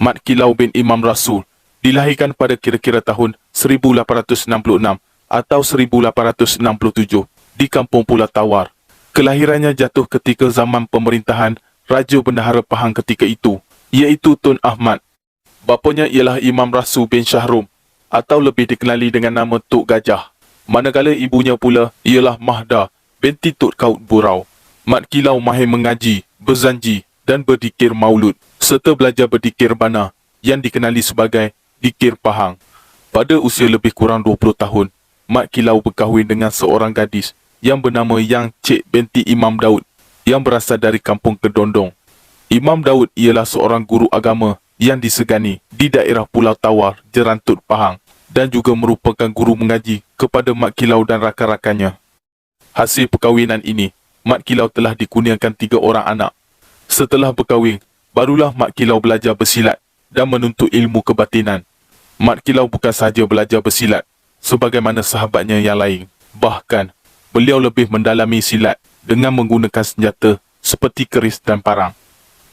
Mat Kilau bin Imam Rasul, dilahirkan pada kira-kira tahun 1866 atau 1867 di Kampung Pulau Tawar. Kelahirannya jatuh ketika zaman pemerintahan Raja Bendahara Pahang ketika itu, iaitu Tun Ahmad. Bapanya ialah Imam Rasul bin Syahrum atau lebih dikenali dengan nama Tok Gajah. Manakala ibunya pula ialah Mahda binti Tok Kaut Burau. Mat Kilau mahir mengaji, berzanji dan berdikir maulud serta belajar berdikir bana yang dikenali sebagai dikir Pahang. Pada usia lebih kurang 20 tahun, Mat Kilau berkahwin dengan seorang gadis yang bernama Yang Cik binti Imam Daud yang berasal dari kampung Kedondong. Imam Daud ialah seorang guru agama yang disegani di daerah Pulau Tawar, Jerantut, Pahang dan juga merupakan guru mengaji kepada Mat Kilau dan rakan-rakannya. Hasil perkahwinan ini, Mat Kilau telah dikurniakan 3 orang anak. Setelah berkahwin, barulah Mat Kilau belajar bersilat dan menuntut ilmu kebatinan. Mat Kilau bukan sahaja belajar bersilat sebagaimana sahabatnya yang lain. Bahkan, beliau lebih mendalami silat dengan menggunakan senjata seperti keris dan parang.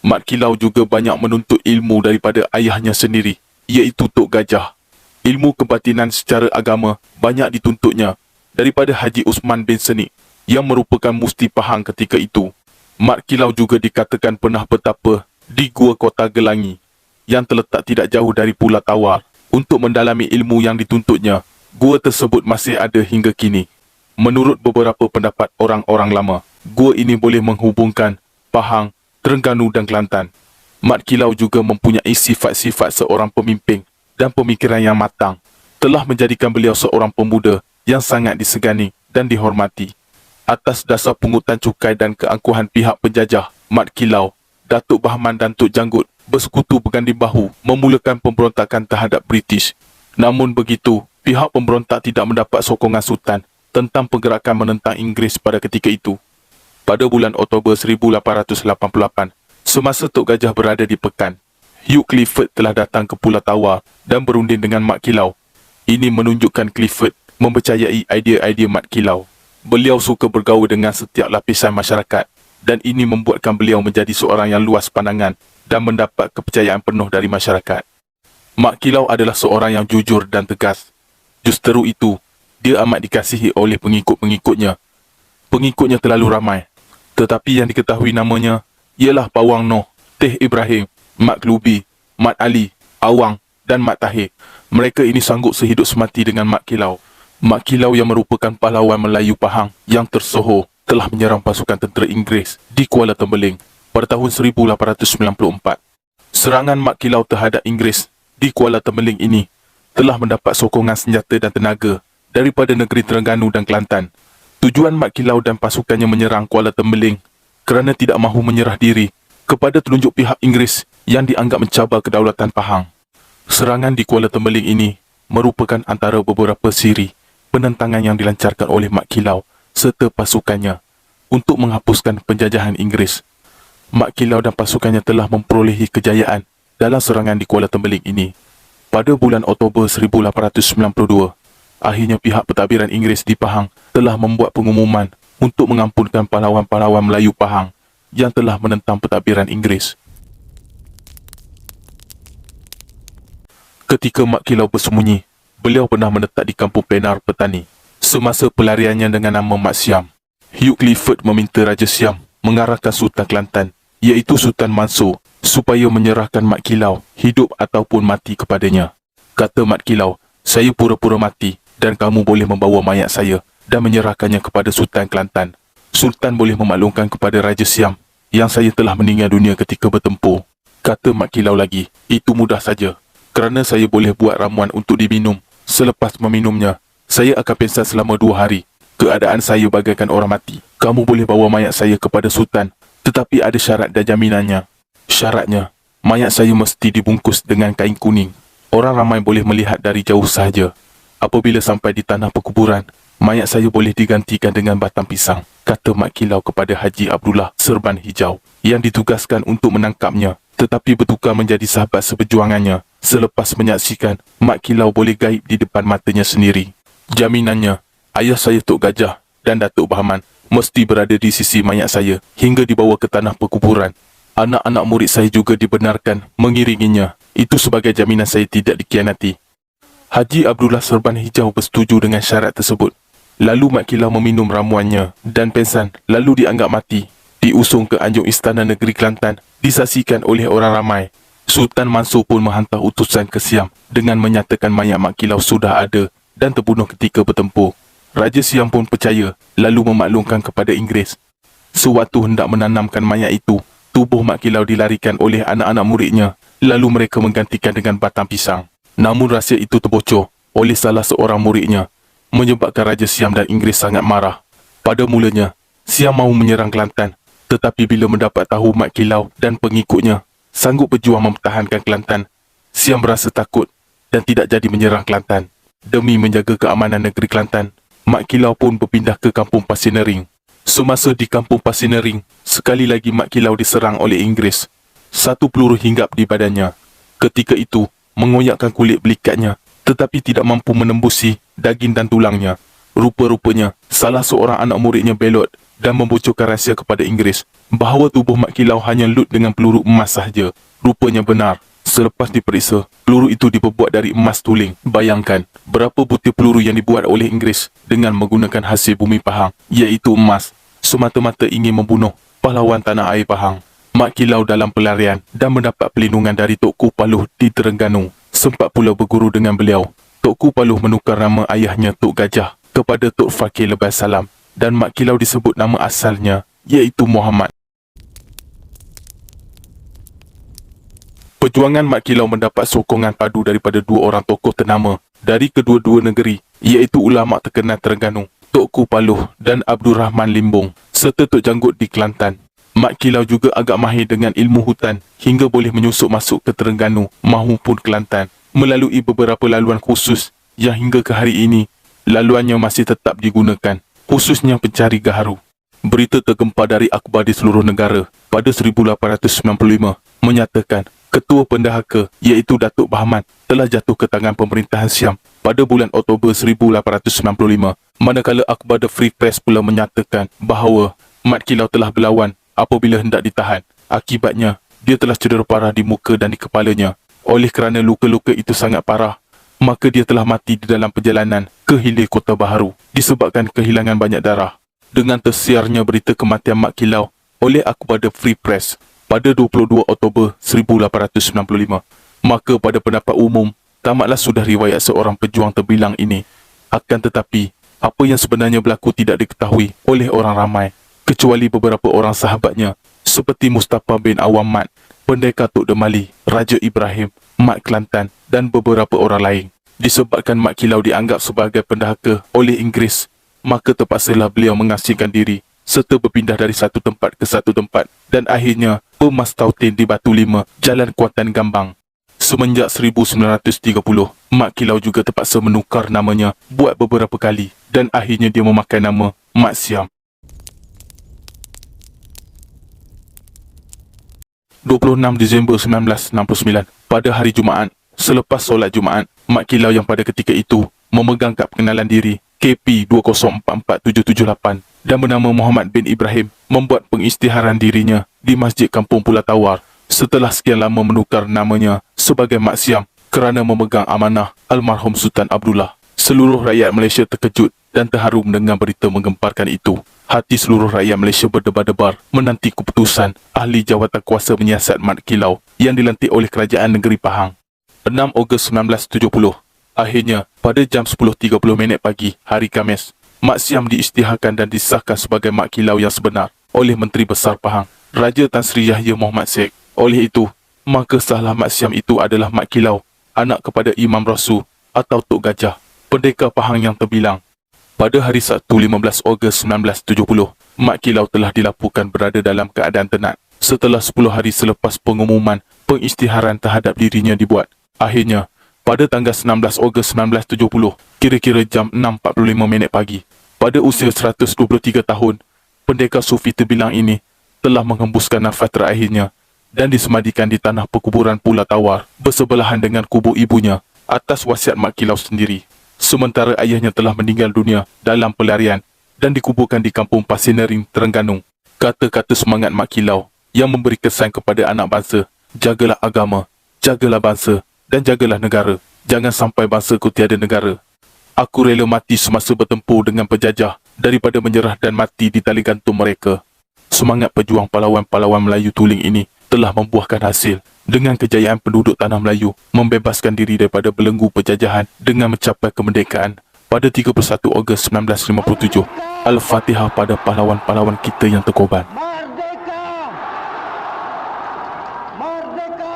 Mat Kilau juga banyak menuntut ilmu daripada ayahnya sendiri, iaitu Tok Gajah. Ilmu kebatinan secara agama banyak dituntutnya daripada Haji Usman bin Senik yang merupakan mufti Pahang ketika itu. Mat Kilau juga dikatakan pernah bertapa di Gua Kota Gelangi yang terletak tidak jauh dari Pulau Tawar untuk mendalami ilmu yang dituntutnya. Gua tersebut masih ada hingga kini. Menurut beberapa pendapat orang-orang lama, gua ini boleh menghubungkan Pahang, Terengganu dan Kelantan. Mat Kilau juga mempunyai sifat-sifat seorang pemimpin dan pemikiran yang matang, telah menjadikan beliau seorang pemuda yang sangat disegani dan dihormati. Atas dasar pungutan cukai dan keangkuhan pihak penjajah, Mat Kilau, Datuk Bahman dan Tok Janggut bersekutu berganding bahu memulakan pemberontakan terhadap British. Namun begitu, pihak pemberontak tidak mendapat sokongan Sultan tentang pergerakan menentang Inggeris pada ketika itu. Pada bulan Oktober 1888, semasa Tok Gajah berada di Pekan, Hugh Clifford telah datang ke Pulau Tawar dan berunding dengan Mat Kilau. Ini menunjukkan Clifford mempercayai idea-idea Mat Kilau. Beliau suka bergaul dengan setiap lapisan masyarakat dan ini membuatkan beliau menjadi seorang yang luas pandangan dan mendapat kepercayaan penuh dari masyarakat. Mat Kilau adalah seorang yang jujur dan tegas. Justeru itu, dia amat dikasihi oleh pengikut-pengikutnya. Pengikutnya terlalu ramai, tetapi yang diketahui namanya ialah Pawang Noh, Teh Ibrahim, Mat Klubi, Mat Ali, Awang dan Mat Tahir. Mereka ini sanggup sehidup semati dengan Mat Kilau. Mat Kilau yang merupakan pahlawan Melayu Pahang yang tersohor telah menyerang pasukan tentera Inggeris di Kuala Tembeling pada tahun 1894. Serangan Mat Kilau terhadap Inggeris di Kuala Tembeling ini telah mendapat sokongan senjata dan tenaga daripada negeri Terengganu dan Kelantan. Tujuan Mat Kilau dan pasukannya menyerang Kuala Tembeling kerana tidak mahu menyerah diri kepada telunjuk pihak Inggeris yang dianggap mencabar kedaulatan Pahang. Serangan di Kuala Tembeling ini merupakan antara beberapa siri penentangan yang dilancarkan oleh Mat Kilau serta pasukannya untuk menghapuskan penjajahan Inggeris. Mat Kilau dan pasukannya telah memperolehi kejayaan dalam serangan di Kuala Tembeling ini. Pada bulan Oktober 1892, akhirnya pihak pentadbiran Inggeris di Pahang telah membuat pengumuman untuk mengampunkan pahlawan-pahlawan Melayu Pahang yang telah menentang pentadbiran Inggeris. Ketika Mat Kilau bersembunyi, beliau pernah menetap di kampung Penar Petani. Semasa pelariannya dengan nama Mat Siam, Hugh Clifford meminta Raja Siam mengarahkan Sultan Kelantan, iaitu Sultan Mansur, supaya menyerahkan Mat Kilau, hidup ataupun mati kepadanya. Kata Mat Kilau, "Saya pura-pura mati dan kamu boleh membawa mayat saya dan menyerahkannya kepada Sultan Kelantan. Sultan boleh memaklumkan kepada Raja Siam yang saya telah meninggal dunia ketika bertempur." Kata Mat Kilau lagi, "Itu mudah saja, kerana saya boleh buat ramuan untuk diminum. Selepas meminumnya, saya akan pingsan selama 2 hari. Keadaan saya bagaikan orang mati. Kamu boleh bawa mayat saya kepada Sultan, tetapi ada syarat dan jaminannya. Syaratnya, mayat saya mesti dibungkus dengan kain kuning. Orang ramai boleh melihat dari jauh sahaja. Apabila sampai di tanah perkuburan, mayat saya boleh digantikan dengan batang pisang." Kata Mat Kilau kepada Haji Abdullah Serban Hijau yang ditugaskan untuk menangkapnya, tetapi bertukar menjadi sahabat seperjuangannya selepas menyaksikan Mat Kilau boleh gaib di depan matanya sendiri. Jaminannya, ayah saya Tok Gajah dan Datuk Bahman mesti berada di sisi mayat saya hingga dibawa ke tanah perkuburan. Anak-anak murid saya juga dibenarkan mengiringinya. Itu sebagai jaminan saya tidak dikhianati. Haji Abdullah Serban Hijau bersetuju dengan syarat tersebut. Lalu Mat Kilau meminum ramuannya dan pengsan, lalu dianggap mati. Diusung ke anjung istana negeri Kelantan, disaksikan oleh orang ramai. Sultan Mansur pun menghantar utusan ke Siam dengan menyatakan mayat Mat Kilau sudah ada dan terbunuh ketika bertempur. Raja Siam pun percaya, lalu memaklumkan kepada Inggeris. Sewaktu hendak menanamkan mayat itu, tubuh Mat Kilau dilarikan oleh anak-anak muridnya, lalu mereka menggantikan dengan batang pisang. Namun rahsia itu terbocor oleh salah seorang muridnya, menyebabkan Raja Siam dan Inggeris sangat marah. Pada mulanya, Siam mahu menyerang Kelantan, tetapi bila mendapat tahu Mat Kilau dan pengikutnya sanggup berjuang mempertahankan Kelantan, Siam berasa takut dan tidak jadi menyerang Kelantan. Demi menjaga keamanan negeri Kelantan, Mat Kilau pun berpindah ke kampung Pasir Nering. Semasa di kampung Pasir Nering, sekali lagi Mat Kilau diserang oleh Inggeris. Satu peluru hinggap di badannya. Ketika itu, mengoyakkan kulit belikatnya, tetapi tidak mampu menembusi daging dan tulangnya. Rupa-rupanya, salah seorang anak muridnya belot dan membocorkan rahsia kepada Inggeris bahawa tubuh Mat Kilau hanya lut dengan peluru emas sahaja. Rupanya benar. Selepas diperiksa, peluru itu diperbuat dari emas tuling. Bayangkan, berapa butir peluru yang dibuat oleh Inggeris dengan menggunakan hasil bumi Pahang, iaitu emas, semata-mata ingin membunuh pahlawan tanah air Pahang. Mat Kilau dalam pelarian dan mendapat perlindungan dari Tok Paluh di Terengganu. Sempat pula berguru dengan beliau. Tok Paluh menukar nama ayahnya Tok Gajah kepada Tok Fakir Lebai Salam dan Mat Kilau disebut nama asalnya iaitu Muhammad. Perjuangan Mat Kilau mendapat sokongan padu daripada dua orang tokoh ternama dari kedua-dua negeri, iaitu ulama terkenal Terengganu, Tok Paluh dan Abdul Rahman Limbong, serta Tok Janggut di Kelantan. Mat Kilau juga agak mahir dengan ilmu hutan hingga boleh menyusup masuk ke Terengganu maupun Kelantan melalui beberapa laluan khusus yang hingga ke hari ini laluannya masih tetap digunakan, khususnya pencari gaharu. Berita tergempar dari akhbar di seluruh negara pada 1895 menyatakan Ketua Pendahaka iaitu Datuk Bahman telah jatuh ke tangan pemerintahan Siam pada bulan Oktober 1895, manakala akhbar The Free Press pula menyatakan bahawa Mat Kilau telah berlawan apabila hendak ditahan. Akibatnya, dia telah cedera parah di muka dan di kepalanya. Oleh kerana luka-luka itu sangat parah, maka dia telah mati di dalam perjalanan ke Hilir Kota Baharu disebabkan kehilangan banyak darah. Dengan tersiarnya berita kematian Mat Kilau oleh akhbar The Free Press pada 22 Oktober 1895, maka pada pendapat umum, tamatlah sudah riwayat seorang pejuang terbilang ini. Akan tetapi, apa yang sebenarnya berlaku tidak diketahui oleh orang ramai, kecuali beberapa orang sahabatnya seperti Mustafa bin Awam Mat, Pendekar Tok Demali, Raja Ibrahim, Mat Kelantan dan beberapa orang lain. Disebabkan Mat Kilau dianggap sebagai pendahaka oleh Inggeris, maka terpaksalah beliau mengasingkan diri serta berpindah dari satu tempat ke satu tempat dan akhirnya bermastautin di Batu Lima, Jalan Kuantan Gambang. Semenjak 1930, Mat Kilau juga terpaksa menukar namanya buat beberapa kali dan akhirnya dia memakai nama Mat Siam. 26 Disember 1969, pada hari Jumaat, selepas solat Jumaat, Mat Kilau yang pada ketika itu memegang kad pengenalan diri KP 2044778 dan bernama Muhammad bin Ibrahim membuat pengisytiharan dirinya di Masjid Kampung Pulau Tawar setelah sekian lama menukar namanya sebagai Mat Siam kerana memegang amanah almarhum Sultan Abdullah. Seluruh rakyat Malaysia terkejut dan terharu mendengar berita menggemparkan itu. Hati seluruh rakyat Malaysia berdebar-debar menanti keputusan ahli jawatan kuasa menyiasat Mat Kilau yang dilantik oleh Kerajaan Negeri Pahang. 6 Ogos 1970, akhirnya pada jam 10.30 pagi hari Khamis, Mat Siam diisytiharkan dan disahkan sebagai Mat Kilau yang sebenar oleh Menteri Besar Pahang, Raja Tan Sri Yahya Muhammad Sheikh. Oleh itu, maka sahlah Mat Siam itu adalah Mat Kilau, anak kepada Imam Rasul atau Tok Gajah, pendekar Pahang yang terbilang. Pada hari Sabtu 15 Ogos 1970, Mat Kilau telah dilaporkan berada dalam keadaan tenat setelah 10 hari selepas pengumuman pengisytiharan terhadap dirinya dibuat. Akhirnya, pada tanggal 16 Ogos 1970, kira-kira jam 6.45 pagi, pada usia 123 tahun, pendekar sufi terbilang ini telah menghembuskan nafas terakhirnya dan disemadikan di tanah perkuburan Pulau Tawar bersebelahan dengan kubur ibunya atas wasiat Mat Kilau sendiri. Sementara ayahnya telah meninggal dunia dalam pelarian dan dikuburkan di kampung Pasir Nering, Terengganu. Kata-kata semangat Mat Kilau yang memberi kesan kepada anak bangsa. Jagalah agama, jagalah bangsa dan jagalah negara. Jangan sampai bangsaku tiada negara. Aku rela mati semasa bertempur dengan penjajah daripada menyerah dan mati di tali gantung mereka. Semangat pejuang pahlawan-pahlawan Melayu tuling ini telah membuahkan hasil dengan kejayaan penduduk tanah Melayu membebaskan diri daripada belenggu penjajahan dengan mencapai kemerdekaan pada 31 Ogos 1957. Al-Fatihah pada pahlawan-pahlawan kita yang terkorban. Merdeka! Merdeka!